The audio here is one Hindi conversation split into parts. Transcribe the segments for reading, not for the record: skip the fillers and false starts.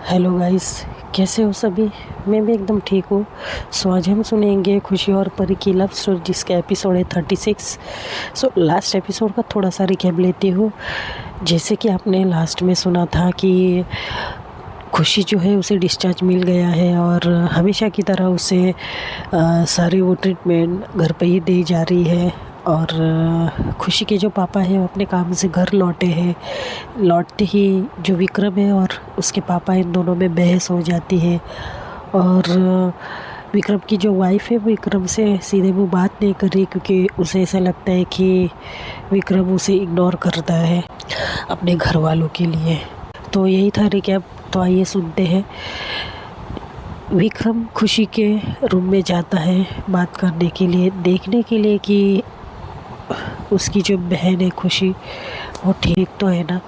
हेलो गाइस, कैसे हो सभी। मैं भी एकदम ठीक हूँ। सो आज हम सुनेंगे खुशी और परी की लव स्टोरी, जिसका एपिसोड है 36। सो लास्ट एपिसोड का थोड़ा सा रिकैप लेती हूँ। जैसे कि आपने लास्ट में सुना था कि खुशी जो है उसे डिस्चार्ज मिल गया है और हमेशा की तरह उसे सारी वो ट्रीटमेंट घर पे ही दी जा रही है। और खुशी के जो पापा हैं वो अपने काम से घर लौटे हैं। लौटते ही जो विक्रम है और उसके पापा, इन दोनों में बहस हो जाती है। और विक्रम की जो वाइफ है वो विक्रम से सीधे मुँह बात नहीं कर रही, क्योंकि उसे ऐसा लगता है कि विक्रम उसे इग्नोर करता है अपने घर वालों के लिए। तो यही था रिकैप। तो आइए सुनते हैं। विक्रम खुशी के रूम में जाता है बात करने के लिए, देखने के लिए कि उसकी जो बहन है खुशी वो ठीक तो है ना।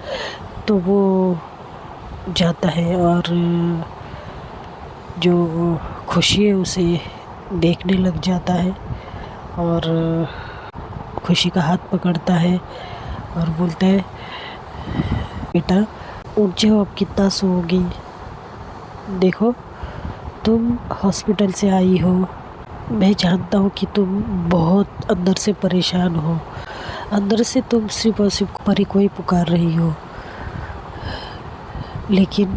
तो वो जाता है और जो खुशी है उसे देखने लग जाता है और खुशी का हाथ पकड़ता है और बोलता है, बेटा उठ जाओ, अब कितना सोओगी। देखो तुम हॉस्पिटल से आई हो, मैं जानता हूँ कि तुम बहुत अंदर से परेशान हो, अंदर से तुम सिर्फ और सिर्फ परी को ही पुकार रही हो, लेकिन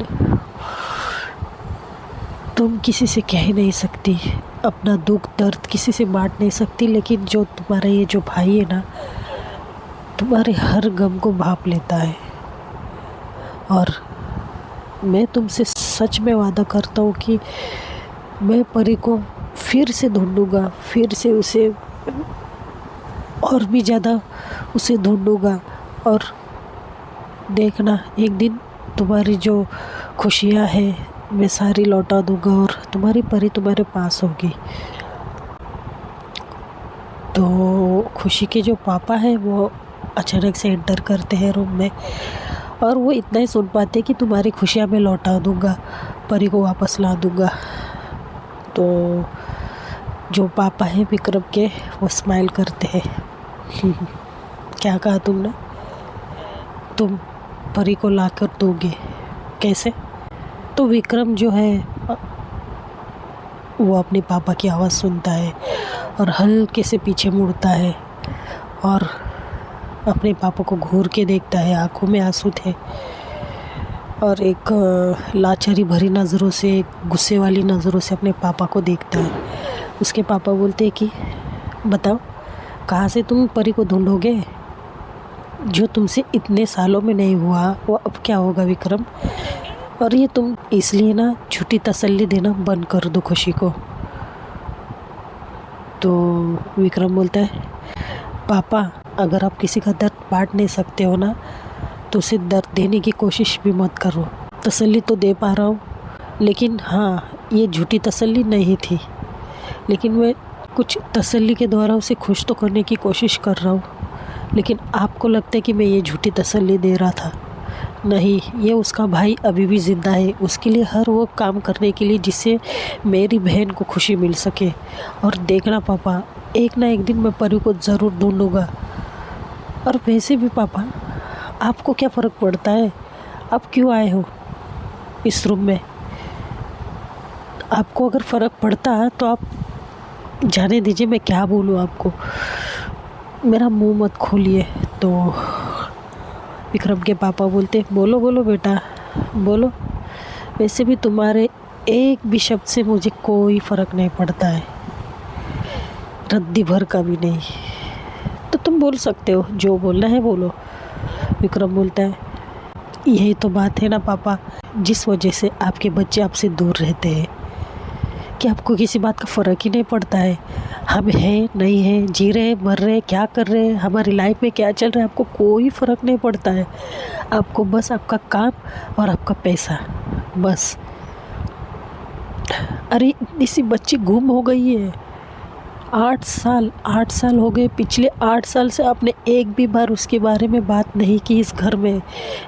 तुम किसी से कह नहीं सकती अपना दुख दर्द, किसी से बांट नहीं सकती। लेकिन जो तुम्हारा ये जो भाई है ना, तुम्हारे हर गम को भाप लेता है। और मैं तुमसे सच में वादा करता हूँ कि मैं परी को फिर से ढूंढूंगा, फिर से उसे और भी ज़्यादा उसे ढूंढूंगा। और देखना एक दिन तुम्हारी जो खुशियाँ हैं मैं सारी लौटा दूंगा और तुम्हारी परी तुम्हारे पास होगी। तो खुशी के जो पापा हैं वो अचानक से एंटर करते हैं रूम में और वो इतना ही सुन पाते कि तुम्हारी खुशियाँ मैं लौटा दूंगा, परी को वापस ला दूंगा। तो जो पापा हैं विक्रम के वो स्माइल करते हैं। क्या कहा तुमने? तुम परी को लाकर दोगे? कैसे? तो विक्रम जो है वो अपने पापा की आवाज़ सुनता है और हल्के से पीछे मुड़ता है और अपने पापा को घूर के देखता है। आंखों में आंसू थे और एक लाचारी भरी नज़रों से, गुस्से वाली नज़रों से अपने पापा को देखता है। उसके पापा बोलते हैं कि बताओ कहाँ से तुम परी को ढूंढोगे? जो तुमसे इतने सालों में नहीं हुआ वो अब क्या होगा विक्रम? और ये तुम इसलिए ना झूठी तसल्ली देना बंद कर दो खुशी को। तो विक्रम बोलता है, पापा अगर आप किसी का दर्द बांट नहीं सकते हो ना तो उसे दर्द देने की कोशिश भी मत करो। तसल्ली तो दे पा रहा हूँ, लेकिन हाँ ये झूठी तसल्ली नहीं थी, लेकिन मैं कुछ तसल्ली के द्वारा उसे खुश तो करने की कोशिश कर रहा हूँ। लेकिन आपको लगता है कि मैं ये झूठी तसल्ली दे रहा था? नहीं, ये उसका भाई अभी भी ज़िंदा है, उसके लिए हर वो काम करने के लिए जिससे मेरी बहन को खुशी मिल सके। और देखना पापा, एक ना एक दिन मैं परी को ज़रूर ढूंढूंगा। और वैसे भी पापा आपको क्या फ़र्क पड़ता है? आप क्यों आए हो इस रूम में? आपको अगर फ़र्क पड़ता तो आप जाने दीजिए, मैं क्या बोलूँ आपको, मेरा मुंह मत खोलिए। तो विक्रम के पापा बोलते, बोलो बोलो बेटा बोलो, वैसे भी तुम्हारे एक भी शब्द से मुझे कोई फ़र्क नहीं पड़ता है, रद्दी भर का भी नहीं। तो तुम बोल सकते हो, जो बोलना है बोलो। विक्रम बोलता है, यही तो बात है ना पापा, जिस वजह से आपके बच्चे आपसे दूर रहते हैं, कि आपको किसी बात का फ़र्क ही नहीं पड़ता है। हम हैं नहीं हैं, जी रहे हैं मर रहे हैं, क्या कर रहे हैं, हमारी लाइफ में क्या चल रहा है, आपको कोई फ़र्क नहीं पड़ता है। आपको बस आपका काम और आपका पैसा, बस। अरे इसी बच्ची गुम हो गई है, 8 साल हो गए। पिछले 8 साल से आपने एक भी बार उसके बारे में बात नहीं की इस घर में।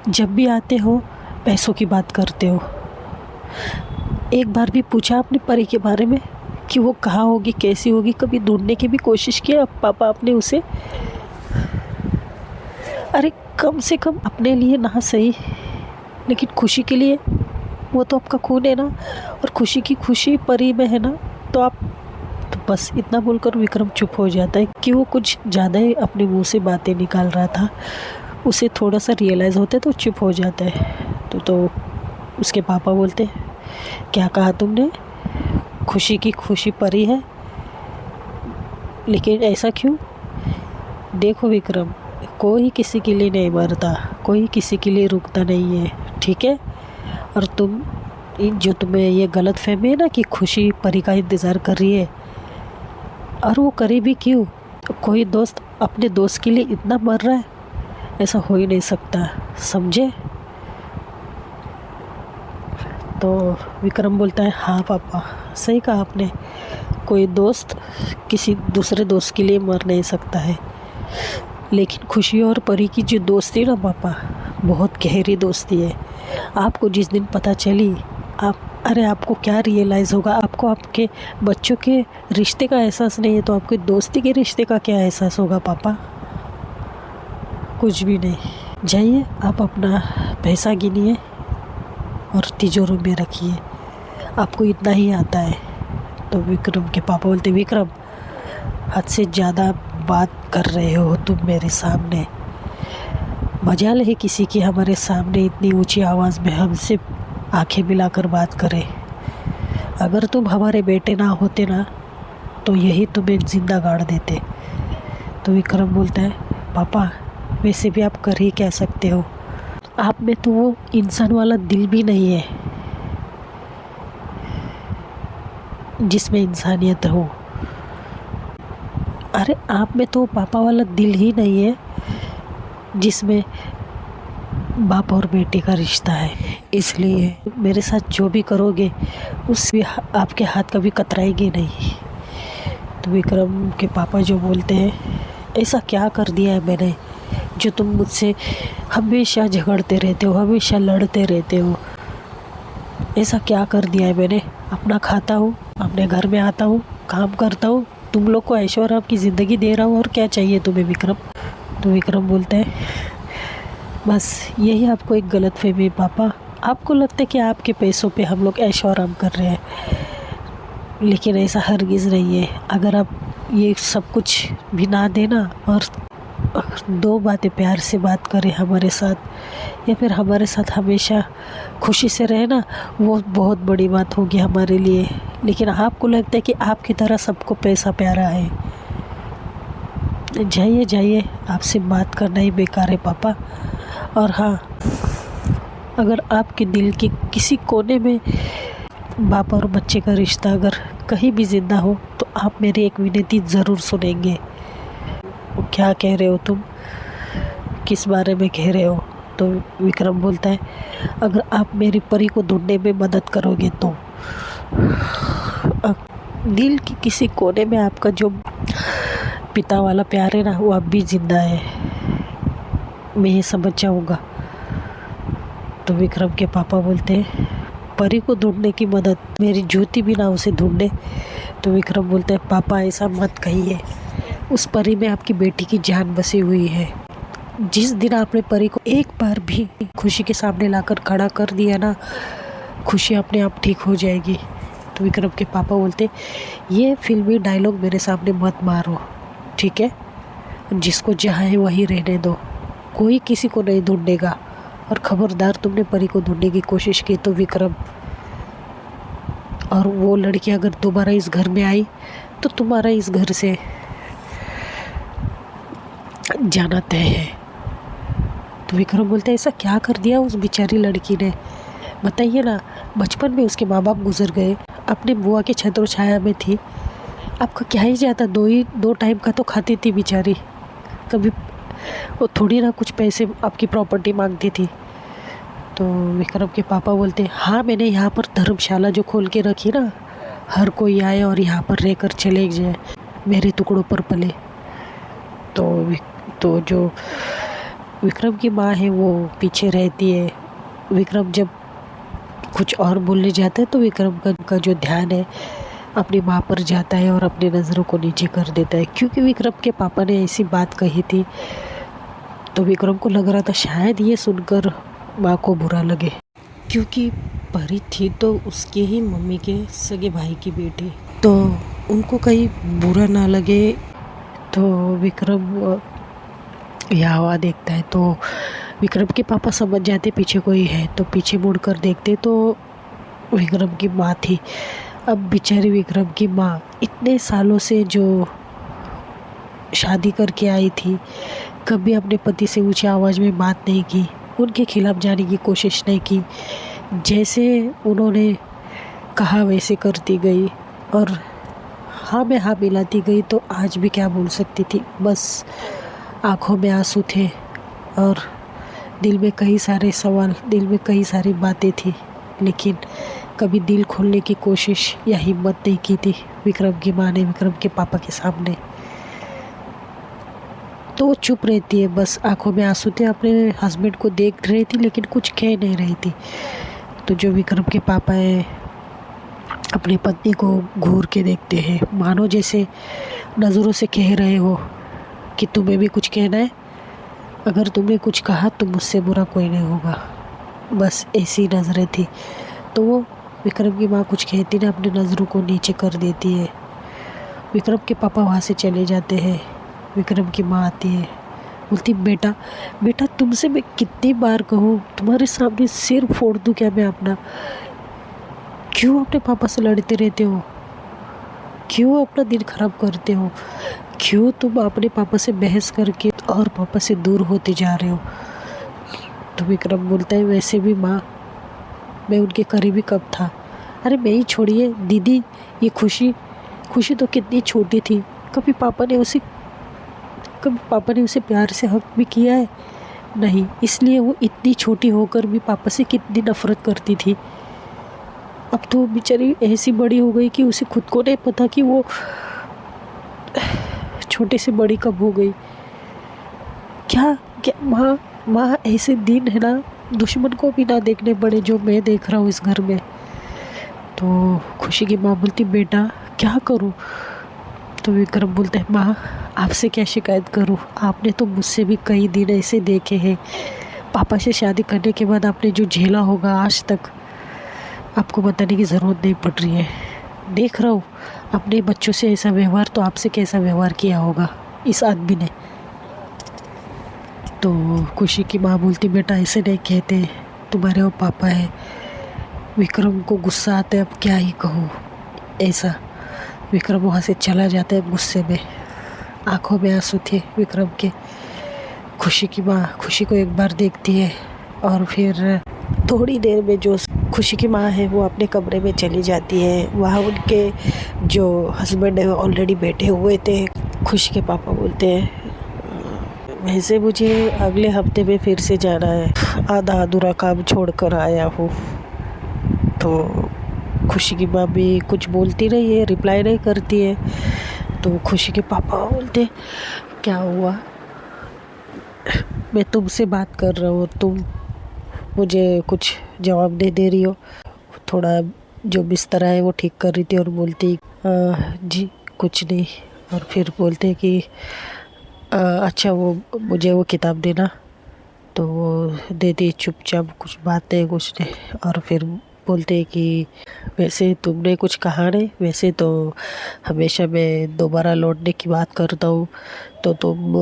जब भी आते हो पैसों की बात करते हो। एक बार भी पूछा आपने परी के बारे में कि वो कहाँ होगी, कैसी होगी? कभी ढूंढने की भी कोशिश किया पापा आपने उसे? अरे कम से कम अपने लिए ना सही, लेकिन खुशी के लिए वो तो आपका खून है ना, और खुशी की खुशी परी में है ना। तो आप तो बस इतना बोलकर विक्रम चुप हो जाता है कि वो कुछ ज़्यादा ही अपने मुंह से बातें निकाल रहा था। उसे थोड़ा सा रियलाइज़ होता है तो चुप हो जाता है। तो उसके पापा बोलते, क्या कहा तुमने? खुशी की खुशी परी है, लेकिन ऐसा क्यों? देखो विक्रम, कोई किसी के लिए नहीं मरता, कोई किसी के लिए रुकता नहीं है, ठीक है? और जो तुम्हें ये गलत फहमी है ना कि खुशी परी का इंतज़ार कर रही है, और वो करे भी क्यों? कोई दोस्त अपने दोस्त के लिए इतना मर रहा है, ऐसा हो ही नहीं सकता, समझे? तो विक्रम बोलता है, हाँ पापा, सही कहा आपने, कोई दोस्त किसी दूसरे दोस्त के लिए मर नहीं सकता है। लेकिन खुशी और परी की जो दोस्ती ना पापा, बहुत गहरी दोस्ती है। आपको जिस दिन पता चली, आपको क्या रियलाइज़ होगा? आपको आपके बच्चों के रिश्ते का एहसास नहीं है तो आपके दोस्ती के रिश्ते का क्या एहसास होगा पापा? कुछ भी नहीं। जाइए, आप अपना पैसा गिनिए और तिजोरी में रखिए, आपको इतना ही आता है। तो विक्रम के पापा बोलते, विक्रम, हद से ज़्यादा बात कर रहे हो तुम मेरे सामने। मजाल है किसी की हमारे सामने इतनी ऊंची आवाज़ में हमसे आंखें मिलाकर बात करे। अगर तुम हमारे बेटे ना होते ना, तो यही तुम्हें जिंदा गाड़ देते। तो विक्रम बोलता है, पापा, वैसे भी आप कर ही क्या सकते हो? आप में तो वो इंसान वाला दिल भी नहीं है जिसमें इंसानियत हो। अरे आप में तो पापा वाला दिल ही नहीं है जिसमें बाप और बेटे का रिश्ता है। इसलिए मेरे साथ जो भी करोगे उस भी आपके हाथ कभी कतराएगी नहीं। तो विक्रम के पापा जो बोलते हैं, ऐसा क्या कर दिया है मैंने जो तुम मुझसे हमेशा झगड़ते रहते हो, हमेशा लड़ते रहते हो? ऐसा क्या कर दिया है मैंने? अपना खाता हूँ, अपने घर में आता हूँ, काम करता हूँ, तुम लोग को ऐशो आराम की ज़िंदगी दे रहा हूँ, और क्या चाहिए तुम्हें विक्रम? तो विक्रम बोलते हैं, बस यही आपको एक गलत फहमी है पापा। आपको लगता है कि आपके पैसों पे हम लोग ऐशो आराम कर रहे हैं, लेकिन ऐसा हरगिज़ नहीं है। अगर आप ये सब कुछ भी ना देना और दो बातें प्यार से बात करें हमारे साथ, या फिर हमारे साथ हमेशा खुशी से रहना, वो बहुत बड़ी बात होगी हमारे लिए। लेकिन आपको लगता है कि आपकी तरह सबको पैसा प्यारा है। जाइए जाइए, आपसे बात करना ही बेकार है पापा। और हाँ, अगर आपके दिल के किसी कोने में बाप और बच्चे का रिश्ता अगर कहीं भी ज़िंदा हो, तो आप मेरी एक विनती ज़रूर सुनेंगे। क्या कह रहे हो तुम? किस बारे में कह रहे हो? तो विक्रम बोलता है, अगर आप मेरी परी को ढूंढने में मदद करोगे तो दिल के किसी कोने में आपका जो पिता वाला प्यार है ना, वो अब भी जिंदा है। मैं ये समझ जाऊँगा। तो विक्रम के पापा बोलते हैं, परी को ढूंढने की मदद, मेरी ज्योति भी ना उसे ढूंढे। तो विक्रम बोलते हैं, पापा ऐसा मत कहिए, उस परी में आपकी बेटी की जान बसी हुई है। जिस दिन आपने परी को एक बार भी खुशी के सामने लाकर खड़ा कर दिया ना, खुशी अपने आप ठीक हो जाएगी। तो विक्रम के पापा बोलते, ये फिल्मी डायलॉग मेरे सामने मत मारो, ठीक है? जिसको जहाँ है वहीं रहने दो, कोई किसी को नहीं ढूंढेगा। और खबरदार, तुमने परी को ढूंढने की कोशिश की तो विक्रम, और वो लड़की अगर दोबारा इस घर में आई तो तुम्हारा इस घर से जाना तय है। तो विक्रम बोलते हैं, ऐसा क्या कर दिया उस बेचारी लड़की ने? बताइए ना, बचपन में उसके माँ बाप गुजर गए, अपने बुआ के छत्र छाया में थी, आपका क्या ही जाता? दो टाइम का तो खाती थी बेचारी, कभी वो थोड़ी ना कुछ पैसे आपकी प्रॉपर्टी मांगती थी। तो विक्रम के पापा बोलते हैं, हाँ, मैंने यहाँ पर धर्मशाला जो खोल के रखी ना, हर कोई आए और यहाँ पर रहकर चले जाए, मेरे टुकड़ों पर पले। तो जो विक्रम की माँ है वो पीछे रहती है। विक्रम जब कुछ और बोलने जाता है तो विक्रम का जो ध्यान है अपनी माँ पर जाता है और अपनी नज़रों को नीचे कर देता है, क्योंकि विक्रम के पापा ने ऐसी बात कही थी। तो विक्रम को लग रहा था शायद ये सुनकर माँ को बुरा लगे, क्योंकि परी थी तो उसके ही मम्मी के सगे भाई की बेटी, तो उनको कहीं बुरा ना लगे तो विक्रम यह हवा देखता है। तो विक्रम के पापा समझ जाते पीछे कोई है, तो पीछे मुड़कर देखते तो विक्रम की माँ थी। अब बेचारी विक्रम की माँ इतने सालों से जो शादी करके आई थी, कभी अपने पति से ऊंची आवाज़ में बात नहीं की, उनके खिलाफ जाने की कोशिश नहीं की, जैसे उन्होंने कहा वैसे करती गई और हाँ में हाँ मिलाती गई। तो आज भी क्या बोल सकती थी, बस आंखों में आंसू थे और दिल में कई सारे सवाल, दिल में कई सारी बातें थी, लेकिन कभी दिल खोलने की कोशिश या हिम्मत नहीं की थी विक्रम की माँ ने विक्रम के पापा के सामने। तो वो चुप रहती है, बस आंखों में आंसू थे, अपने हस्बैंड को देख रही थी लेकिन कुछ कह नहीं रही थी। तो जो विक्रम के पापा है अपनी पत्नी को घूर के देखते हैं, मानो जैसे नज़रों से कह रहे हो कि तुम्हें भी कुछ कहना है, अगर तुमने कुछ कहा तो मुझसे बुरा कोई नहीं होगा। बस ऐसी नज़रें थी। तो वो विक्रम की माँ कुछ कहती ना, अपनी नज़रों को नीचे कर देती है। विक्रम के पापा वहाँ से चले जाते हैं। विक्रम की माँ आती है, बोलती बेटा बेटा तुमसे मैं कितनी बार कहूँ, तुम्हारे सामने सिर फोड़ दूँ क्या मैं अपना? क्यों अपने पापा से लड़ते रहते हो? क्यों अपना दिन खराब करते हो? क्यों तुम अपने पापा से बहस करके और पापा से दूर होते जा रहे हो? तो विक्रम बोलता है, वैसे भी माँ मैं उनके करीबी कब था? अरे मैं ही छोड़िए दीदी, ये खुशी तो कितनी छोटी थी, कभी पापा ने उसे प्यार से हक भी किया है? नहीं, इसलिए वो इतनी छोटी होकर भी पापा से कितनी नफरत करती थी। अब तो बेचारी ऐसी बड़ी हो गई कि उसे खुद को नहीं पता कि वो छोटे से बड़ी कब हो गई। क्या क्या माँ ऐसे दिन है ना, दुश्मन को भी ना देखने पड़े जो मैं देख रहा हूँ इस घर में। तो खुशी की माँ बोलती बेटा क्या करूँ? तो विक्रम बोलते हैं, माँ आपसे क्या शिकायत करूँ, आपने तो मुझसे भी कई दिन ऐसे देखे हैं। पापा से शादी करने के बाद आपने जो झेला होगा आज तक, आपको बताने की ज़रूरत नहीं पड़ रही है। देख रहा हूँ अपने बच्चों से ऐसा व्यवहार, तो आपसे कैसा व्यवहार किया होगा इस आदमी ने। तो खुशी की माँ बोलती बेटा ऐसे नहीं कहते, तुम्हारे वो पापा है। विक्रम को गुस्सा आता है, अब क्या ही कहूँ ऐसा। विक्रम वहाँ से चला जाता है गुस्से में, आंखों में आंसू थे विक्रम के। खुशी की माँ खुशी को एक बार देखती है और फिर थोड़ी देर में जो खुशी की माँ है वो अपने कमरे में चली जाती है। वहाँ उनके जो हस्बैंड है ऑलरेडी बैठे हुए थे। खुशी के पापा बोलते हैं, वैसे मुझे अगले हफ्ते में फिर से जाना है, आधा अधूरा काम छोड़ कर आया हूँ। तो खुशी की माँ भी कुछ बोलती नहीं है, रिप्लाई नहीं करती है। तो खुशी के पापा बोलते, क्या हुआ? मैं तुमसे बात कर रहा हूँ, तुम मुझे कुछ जवाब नहीं दे रही हो। थोड़ा जो बिस्तर है वो ठीक कर रही थी और बोलती जी कुछ नहीं। और फिर बोलते कि अच्छा वो मुझे वो किताब देना। तो वो दे दी चुपचाप, कुछ बात नहीं कुछ नहीं। और फिर बोलते कि वैसे तुमने कुछ कहा नहीं, वैसे तो हमेशा मैं दोबारा लौटने की बात करता हूँ तो तुम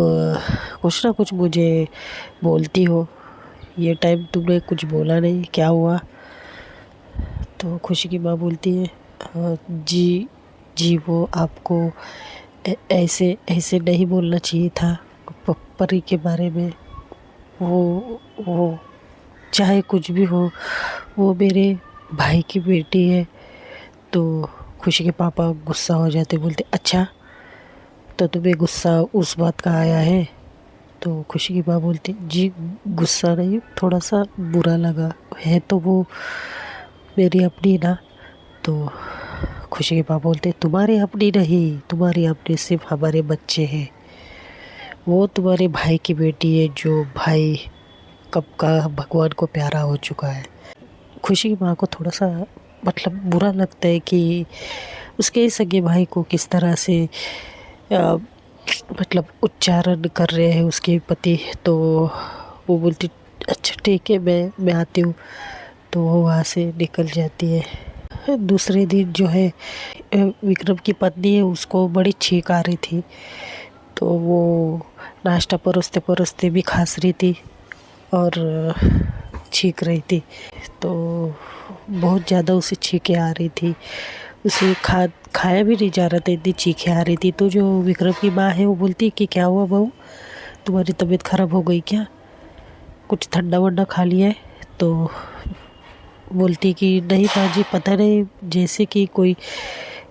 कुछ ना कुछ मुझे बोलती हो, ये टाइम तुमने कुछ बोला नहीं, क्या हुआ? तो खुशी की माँ बोलती है, जी जी वो आपको ऐसे ऐसे नहीं बोलना चाहिए था परी के बारे में। वो चाहे कुछ भी हो, वो मेरे भाई की बेटी है। तो खुशी के पापा गुस्सा हो जाते, बोलते अच्छा तो तुम्हें गुस्सा उस बात का आया है? तो खुशी की माँ बोलती जी गुस्सा नहीं, थोड़ा सा बुरा लगा है, तो वो मेरी अपनी ना। तो खुशी के पापा बोलते तुम्हारी अपनी नहीं, तुम्हारी अपनी सिर्फ हमारे बच्चे हैं, वो तुम्हारे भाई की बेटी है जो भाई कब का भगवान को प्यारा हो चुका है। खुशी की माँ को थोड़ा सा मतलब बुरा लगता है कि उसके सगे भाई को किस तरह से मतलब उच्चारण कर रहे हैं उसके पति। तो वो बोलती अच्छा ठीक है मैं आती हूँ। तो वो वहाँ से निकल जाती है। दूसरे दिन जो है विक्रम की पत्नी है, उसको बड़ी छींक आ रही थी, तो वो नाश्ता परोसते परोसते भी खांस रही थी और छींक रही थी। तो बहुत ज़्यादा उसे छींकें आ रही थी, उसे खाया भी नहीं जा रहा था, इतनी चीखें आ रही थी। तो जो विक्रम की माँ है वो बोलती है कि क्या हुआ बहू, तुम्हारी तबीयत ख़राब हो गई क्या, कुछ ठंडा वंडा खा लिया है? तो बोलती कि नहीं माँ जी, पता नहीं, जैसे कि कोई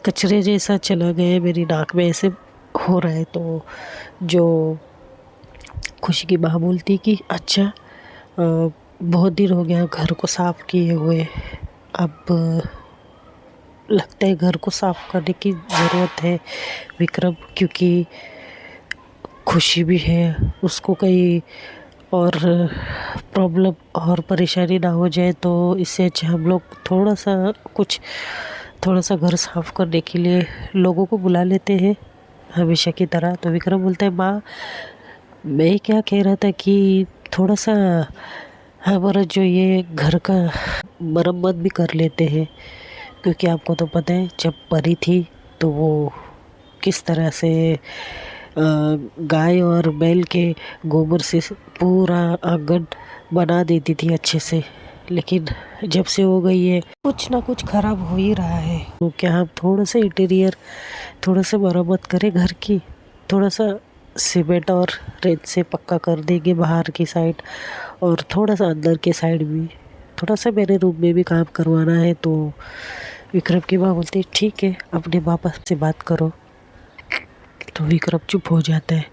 कचरे जैसा चला गया मेरी नाक में, ऐसे हो रहा है। तो जो खुशी की माँ बोलती कि अच्छा, बहुत दिन हो गया घर को साफ़ किए हुए, अब लगता है घर को साफ़ करने की ज़रूरत है विक्रम, क्योंकि खुशी भी है, उसको कहीं और प्रॉब्लम और परेशानी ना हो जाए। तो इससे अच्छा हम लोग थोड़ा सा घर साफ़ करने के लिए लोगों को बुला लेते हैं हमेशा की तरह। तो विक्रम बोलता है माँ, मैं क्या कह रहा था कि थोड़ा सा हमारा जो ये घर का मरम्मत भी कर लेते हैं, क्योंकि आपको तो पता है जब परी थी तो वो किस तरह से गाय और बैल के गोबर से पूरा आंगन बना देती थी अच्छे से, लेकिन जब से हो गई है कुछ ना कुछ खराब हो ही रहा है। तो क्या हम थोड़ा सा इंटीरियर थोड़ा सा मरम्मत करें घर की, थोड़ा सा सीमेंट और रेत से पक्का कर देंगे बाहर की साइड, और थोड़ा सा अंदर के साइड भी, थोड़ा सा मेरे रूम में भी काम करवाना है। तो विक्रम की माँ बोलती है ठीक है, अपने पापा से बात करो। तो विक्रम चुप हो जाता है।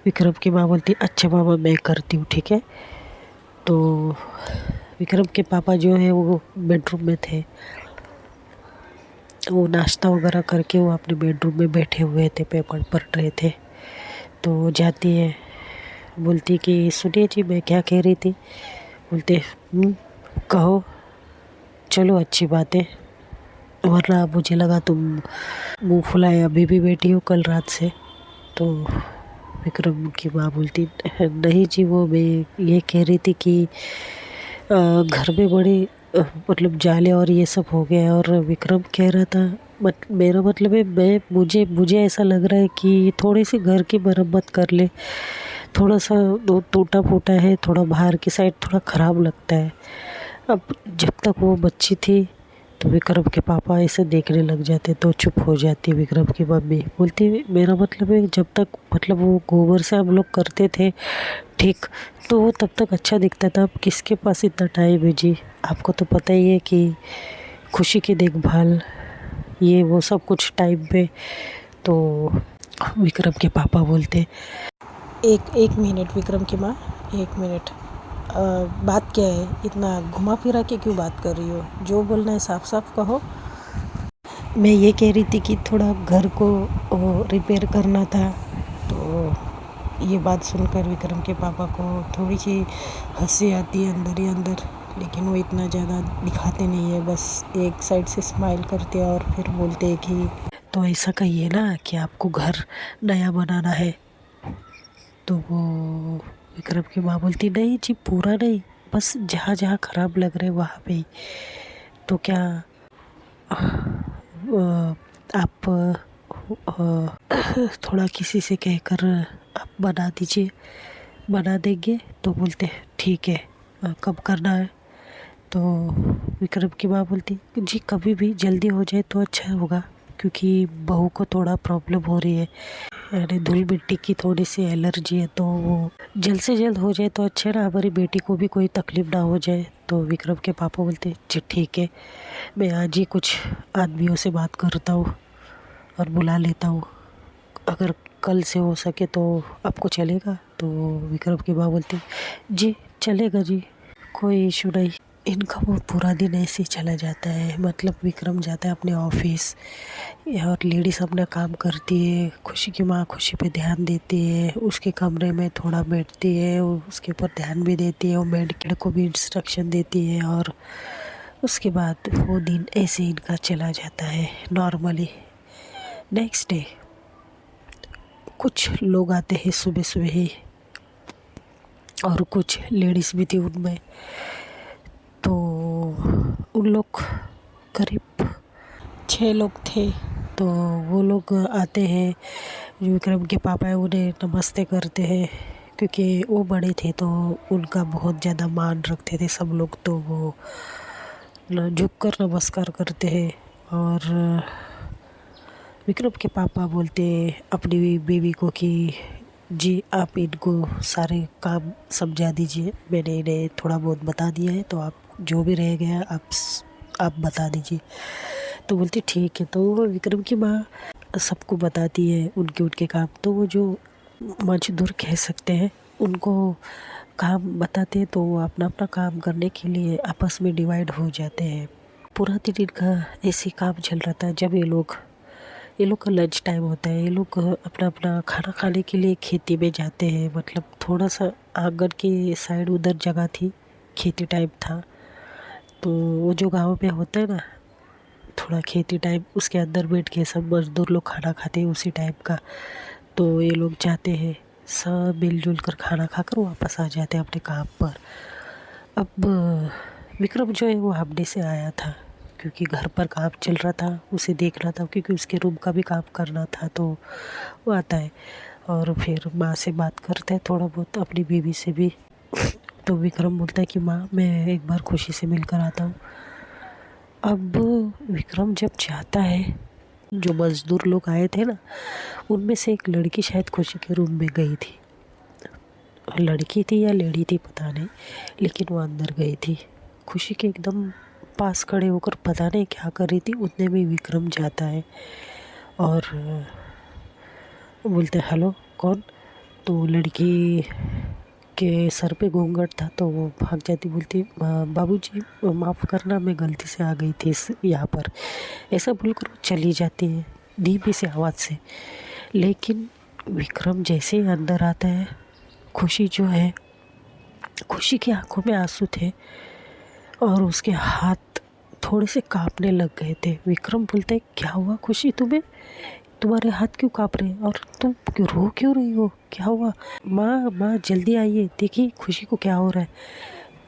विक्रम की माँ बोलती है अच्छा मामा, मैं करती हूँ, ठीक है। तो विक्रम के पापा जो है वो बेडरूम में थे, वो नाश्ता वगैरह करके वो अपने बेडरूम में बैठे हुए थे, पेपर पढ़ रहे थे। तो जाती है, बोलती कि सुनिए जी, मैं क्या कह रही थी। बोलते कहो, चलो अच्छी बात है, वरना मुझे लगा तुम मुंह फुलाए अभी भी बैठी हो कल रात से। तो विक्रम की माँ बोलती नहीं जी, वो मैं ये कह रही थी कि घर में बड़े मतलब जाले और ये सब हो गया है। और विक्रम कह रहा था मेरा मतलब है, मुझे ऐसा लग रहा है कि थोड़ी सी घर की मरम्मत कर ले, थोड़ा सा टूटा फूटा है, थोड़ा बाहर की साइड थोड़ा ख़राब लगता है। अब जब तक वो बच्ची थी तो विक्रम के पापा ऐसे देखने लग जाते, तो चुप हो जाती विक्रम की मम्मी। बोलती मेरा मतलब है, जब तक मतलब वो गोबर से हम लोग करते थे ठीक, तो वो तब तक अच्छा दिखता था। अब किसके पास इतना टाइम है जी, आपको तो पता ही है कि खुशी की देखभाल ये वो सब कुछ टाइम पे। तो विक्रम के पापा बोलते एक एक मिनट विक्रम की माँ, एक मिनट, बात क्या है, इतना घुमा फिरा के क्यों बात कर रही हो, जो बोलना है साफ साफ कहो। मैं ये कह रही थी कि थोड़ा घर को रिपेयर करना था। तो ये बात सुनकर विक्रम के पापा को थोड़ी सी हंसी आती है अंदर ही अंदर, लेकिन वो इतना ज़्यादा दिखाते नहीं है, बस एक साइड से स्माइल करते हैं और फिर बोलते हैं कि तो ऐसा कहिए ना कि आपको घर नया बनाना है। तो वो विक्रम की माँ बोलती नहीं जी, पूरा नहीं, बस जहाँ जहाँ ख़राब लग रहे वहाँ पे ही। तो क्या आप थोड़ा किसी से कहकर आप बना दीजिए, बना देंगे। तो बोलते ठीक है, कब करना है। तो विक्रम की माँ बोलती जी कभी भी, जल्दी हो जाए तो अच्छा होगा, क्योंकि बहू को थोड़ा प्रॉब्लम हो रही है, यानी धूल मिट्टी की थोड़ी सी एलर्जी है, तो वो जल्द से जल्द हो जाए तो अच्छा है ना, हमारी बेटी को भी कोई तकलीफ ना हो जाए। तो विक्रम के पापा बोलते जी ठीक है, मैं आज ही कुछ आदमियों से बात करता हूँ और बुला लेता हूँ, अगर कल से हो सके तो आपको चलेगा। तो विक्रम की माँ बोलती जी चलेगा जी, कोई इशू नहीं। इनका वो पूरा दिन ऐसे ही चला जाता है, मतलब विक्रम जाता है अपने ऑफिस और लेडीज़ अपना काम करती है, खुशी की माँ खुशी पे ध्यान देती है, उसके कमरे में थोड़ा बैठती है, उसके ऊपर ध्यान भी देती है, वो मेडिकेट को भी इंस्ट्रक्शन देती है, और उसके बाद वो दिन ऐसे इनका चला जाता है नॉर्मली। नेक्स्ट डे कुछ लोग आते हैं सुबह सुबह ही, और कुछ लेडीज़ भी थी उनमें। तो उन लोग करीब 6 लोग थे। तो वो लोग आते हैं, जो विक्रम के पापा है उन्हें नमस्ते करते हैं, क्योंकि वो बड़े थे तो उनका बहुत ज़्यादा मान रखते थे सब लोग। तो वो झुक कर नमस्कार करते हैं। और विक्रम के पापा बोलते अपनी बीवी को कि जी आप इनको सारे काम समझा दीजिए, मैंने इन्हें थोड़ा बहुत बता दिया है, तो आप जो भी रह गया आप बता दीजिए। तो बोलती ठीक है। तो वो विक्रम की माँ सबको बताती है उनके काम। तो वो जो मजदूर कह सकते हैं उनको काम बताते हैं, तो वो अपना अपना काम करने के लिए आपस में डिवाइड हो जाते हैं। पूरा दिन इनका ऐसे काम चल रहा था। जब ये लोग का लंच टाइम होता है, ये लोग अपना अपना खाना खाने के लिए खेती में जाते हैं। मतलब थोड़ा सा आंगन के साइड उधर जगह थी, खेती टाइप था। तो वो जो गांव में होता है ना, थोड़ा खेती टाइप, उसके अंदर बैठ के सब मजदूर लोग खाना खाते हैं उसी टाइप का। तो ये लोग जाते हैं, सब मिलजुल कर खाना खाकर वापस आ जाते हैं अपने काम पर। अब विक्रम जो है वो हावड़े से आया था, क्योंकि घर पर काम चल रहा था, उसे देखना था, क्योंकि उसके रूम का भी काम करना था। तो वो आता है और फिर माँ से बात करता है थोड़ा बहुत, अपनी बीवी से भी। तो विक्रम बोलता है कि माँ मैं एक बार खुशी से मिलकर आता हूँ। अब विक्रम जब जाता है, जो मजदूर लोग आए थे ना, उनमें से एक लड़की शायद खुशी के रूम में गई थी। लड़की थी या लेडी थी पता नहीं, लेकिन वो अंदर गई थी। खुशी के एकदम पास खड़े होकर पता नहीं क्या कर रही थी। उतने में विक्रम जाता है और बोलते हेलो कौन। तो लड़की के सर पे घूंघट था, तो वो भाग जाती, बोलती बाबूजी माफ़ करना, मैं गलती से आ गई थी यहाँ पर। ऐसा बोलकर वो चली जाती है धीमी सी आवाज़ से। लेकिन विक्रम जैसे ही अंदर आता है, खुशी जो है, खुशी की आंखों में आंसू थे और उसके हाथ थोड़े से कांपने लग गए थे। विक्रम बोलते क्या हुआ खुशी, तुम्हारे हाथ क्यों कांप रहे हैं और तुम रो क्यों रही हो, क्या हुआ। माँ माँ जल्दी आइए, देखिए खुशी को क्या हो रहा है।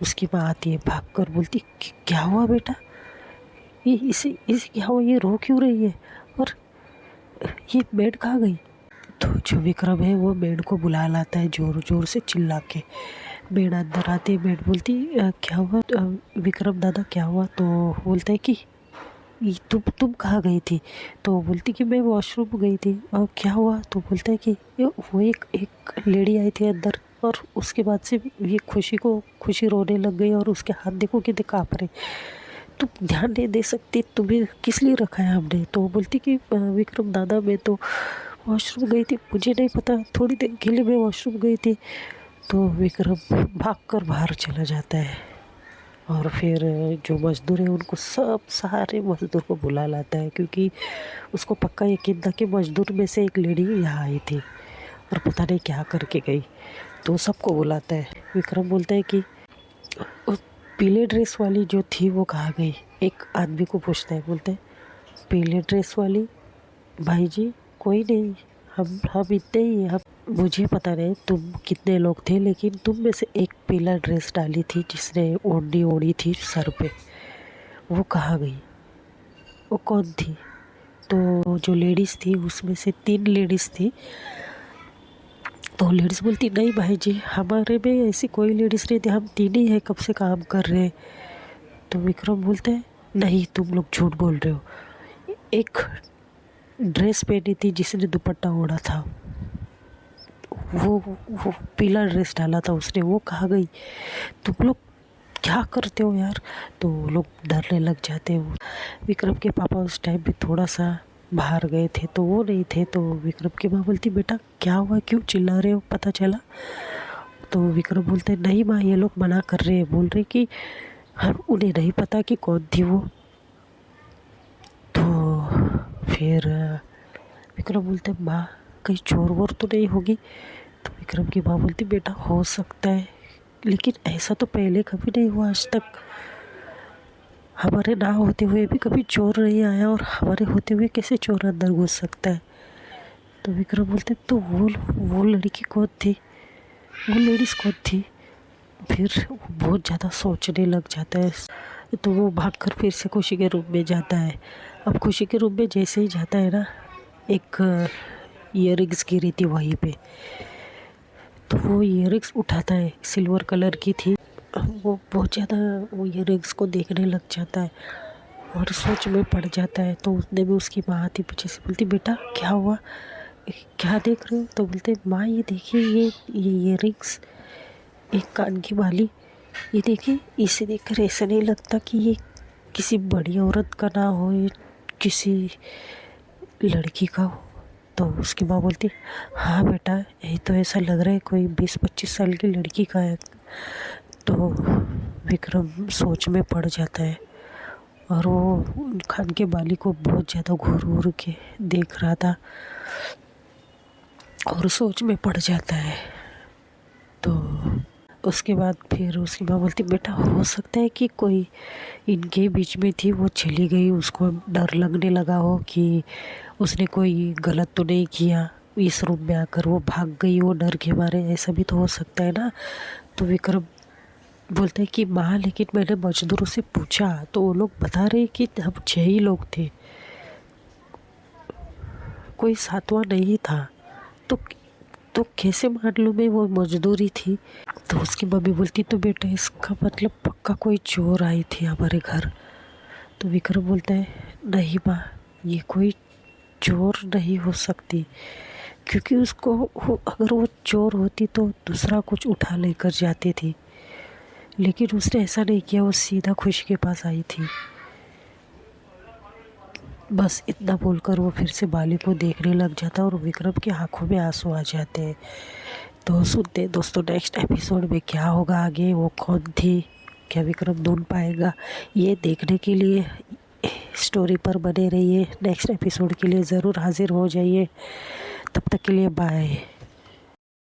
उसकी माँ आती है भाग कर, बोलती क्या हुआ बेटा, ये इसे क्या हुआ, ये रो क्यों रही है, और ये बेड कहाँ गई। तो जो विक्रम है वो बेड को बुला लाता है जोर जोर से चिल्ला के। बेड अंदर आते, बेड बोलती क्या हुआ विक्रम दादा क्या हुआ। तो बोलता है कि तुम कहाँ गई थी। तो बोलती कि मैं वॉशरूम गई थी। और क्या हुआ। तो बोलता है कि वो एक लेडी आई थी अंदर, और उसके बाद से ये खुशी रोने लग गई, और उसके हाथ देखो कि काँप रहे। तुम ध्यान नहीं दे सकती, तुम्हें किस लिए रखा है हमने। तो बोलती कि विक्रम दादा मैं तो वॉशरूम गई थी, मुझे नहीं पता, थोड़ी देर के लिए मैं वॉशरूम गई थी। तो विक्रम भागकर बाहर चला जाता है और फिर जो मज़दूर है उनको सारे मज़दूर को बुला लाता है, क्योंकि उसको पक्का यकीन था कि मज़दूर में से एक लेडी यहाँ आई थी और पता नहीं क्या करके गई। तो सबको बुलाता है। विक्रम बोलता है कि उस पीले ड्रेस वाली जो थी वो कहाँ गई। एक आदमी को पूछता है, बोलते हैं पीले ड्रेस वाली, भाई जी कोई नहीं, हम इतने ही हैं। मुझे पता नहीं तुम कितने लोग थे, लेकिन तुम में से एक पीला ड्रेस डाली थी जिसने ओढ़नी ओढ़ी थी सर पे, वो कहाँ गई, वो कौन थी। तो जो लेडीज़ थी उसमें से 3 लेडीज़ थी। तो लेडीज़ बोलती नहीं भाई जी हमारे में ऐसी कोई लेडीज़ नहीं थी, हम 3 ही हैं, कब से काम कर रहे हैं। तो विक्रम बोलते हैं नहीं तुम लोग झूठ बोल रहे हो, एक ड्रेस पहनी थी जिसने दुपट्टा ओढ़ा था, वो पीला ड्रेस डाला था उसने, वो कहाँ गई। तुम लोग क्या करते हो यार। तो लोग डरने लग जाते हो। विक्रम के पापा उस टाइम पे थोड़ा सा बाहर गए थे तो वो नहीं थे। तो विक्रम की माँ बोलती बेटा क्या हुआ, क्यों चिल्ला रहे हो, पता चला। तो विक्रम बोलते नहीं माँ ये लोग मना कर रहे हैं, बोल रहे कि हम उन्हें नहीं पता कि कौन थी वो। तो फिर विक्रम बोलते माँ कहीं चोर वोर तो नहीं होगी। तो विक्रम की माँ बोलती बेटा हो सकता है, लेकिन ऐसा तो पहले कभी नहीं हुआ आज तक, हमारे ना होते हुए भी कभी चोर नहीं आया, और हमारे होते हुए कैसे चोर अंदर घुस सकता है। तो विक्रम बोलते तो वो लड़की कौन थी, वो लेडीज़ कौन थी। फिर वो बहुत ज़्यादा सोचने लग जाता है। तो वो भागकर फिर से खुशी के रूम में जाता है। अब खुशी के रूम में जैसे ही जाता है ना, एक ईयरिंग्स गिरी थी वहीं पे, तो वो ईयरिंग्स उठाता है, सिल्वर कलर की थी। वो बहुत ज़्यादा वो ईयरिंग्स को देखने लग जाता है और सोच में पड़ जाता है। तो उसने भी उसकी माँ आती पीछे से, बोलती बेटा क्या हुआ, क्या देख रहे हो? तो बोलते माँ ये देखिए, ये ईयरिंग्स, एक कान की बाली, ये देखिए, इसे देखकर ऐसा नहीं लगता कि ये किसी बड़ी औरत का ना हो, ये किसी लड़की का हो। तो उसकी माँ बोलती हाँ बेटा, यही तो ऐसा लग रहा है कोई 20-25 साल की लड़की का है। तो विक्रम सोच में पड़ जाता है और वो कान के बाली को बहुत ज़्यादा घूर घूर के देख रहा था और सोच में पड़ जाता है। तो उसके बाद फिर उसकी माँ बोलती बेटा हो सकता है कि कोई इनके बीच में थी, वो चली गई, उसको डर लगने लगा हो कि उसने कोई गलत तो नहीं किया, इस रूम में आकर वो भाग गई वो डर के मारे, ऐसा भी तो हो सकता है ना। तो विक्रम बोलते हैं कि माँ लेकिन मैंने मजदूरों से पूछा तो वो लोग बता रहे कि हम 6 ही लोग थे, कोई 7वां नहीं था। तो कैसे मालूम है वो मजदूरी थी? तो उसकी मम्मी बोलती तो बेटा इसका मतलब पक्का कोई चोर आई थी हमारे घर। तो विक्रम बोलता है नहीं माँ, ये कोई चोर नहीं हो सकती, क्योंकि अगर वो चोर होती तो दूसरा कुछ उठा लेकर जाती थी, लेकिन उसने ऐसा नहीं किया, वो सीधा खुशी के पास आई थी। बस इतना बोलकर वो फिर से बाली को देखने लग जाता है और विक्रम की आंखों में आंसू आ जाते हैं। तो सुनते हैं दोस्तों नेक्स्ट एपिसोड में क्या होगा आगे, वो कौन थी, क्या विक्रम ढूंढ पाएगा? ये देखने के लिए स्टोरी पर बने रहिए, नेक्स्ट एपिसोड के लिए ज़रूर हाजिर हो जाइए। तब तक के लिए बाय।